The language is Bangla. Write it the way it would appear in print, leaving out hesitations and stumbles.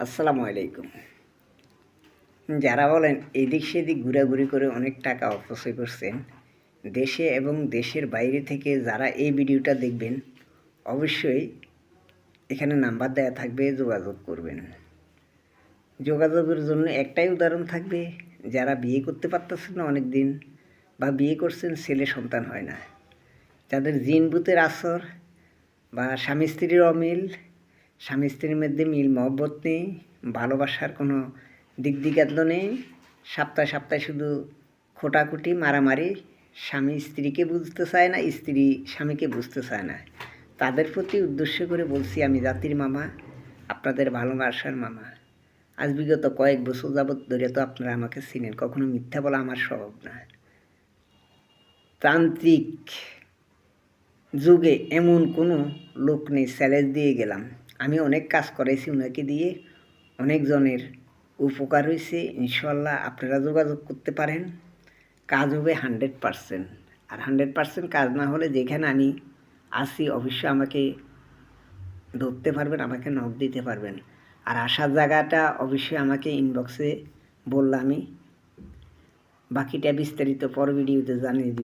আসসালামু আলাইকুম। যারা বলেন এদিক সেদিক ঘোরাঘুরি করে অনেক টাকা অপচয় করছেন, দেশে এবং দেশের বাইরে থেকে যারা এই ভিডিওটা দেখবেন, অবশ্যই এখানে নাম্বার দেওয়া থাকবে, যোগাযোগ করবেন। যোগাযোগের জন্য একটাই উদাহরণ থাকবে, যারা বিয়ে করতে পারতেছেন না অনেক দিন, বা বিয়ে করছেন ছেলে সন্তান হয় না, যাদের জিন ভূতের আসর বা স্বামী স্ত্রীর অমিল, স্বামী স্ত্রীর মধ্যে মিল মহব্বত নেই, ভালোবাসার কোনো দিকদিগান্ত নেই, সপ্তাহে সপ্তাহে শুধু খোটাখুটি মারামারি, স্বামী স্ত্রীকে বুঝতে চায় না, স্ত্রী স্বামীকে বুঝতে চায় না, তাদের প্রতি উদ্দেশ্য করে বলছি, আমি জাতির মামা, আপনাদের ভালোবাসার মামা। আজ বিগত কয়েক বছর যাবৎ ধরে তো আপনারা আমাকে চিনেন, কখনো মিথ্যা বলা আমার স্বভাব না। তান্ত্রিক যুগে এমন কোনো লোক নেই, চ্যালেঞ্জ দিয়ে গেলাম। আমি অনেক কাজ করেছি ওনাকে দিয়ে, অনেকজনের উপকার হয়েছে। ইনশাল্লাহ আপনারা যোগাযোগ করতে পারেন, কাজ হবে 100%। আর 100% কাজ না হলে যেখানে আমি আসি অবশ্যই আমাকে ধরতে পারবেন, আমাকে নক দিতে পারবেন। আর আসার জায়গাটা অবশ্যই আমাকে ইনবক্সে বললে আমি বাকিটা বিস্তারিত পর ভিডিওতে জানিয়ে দিই।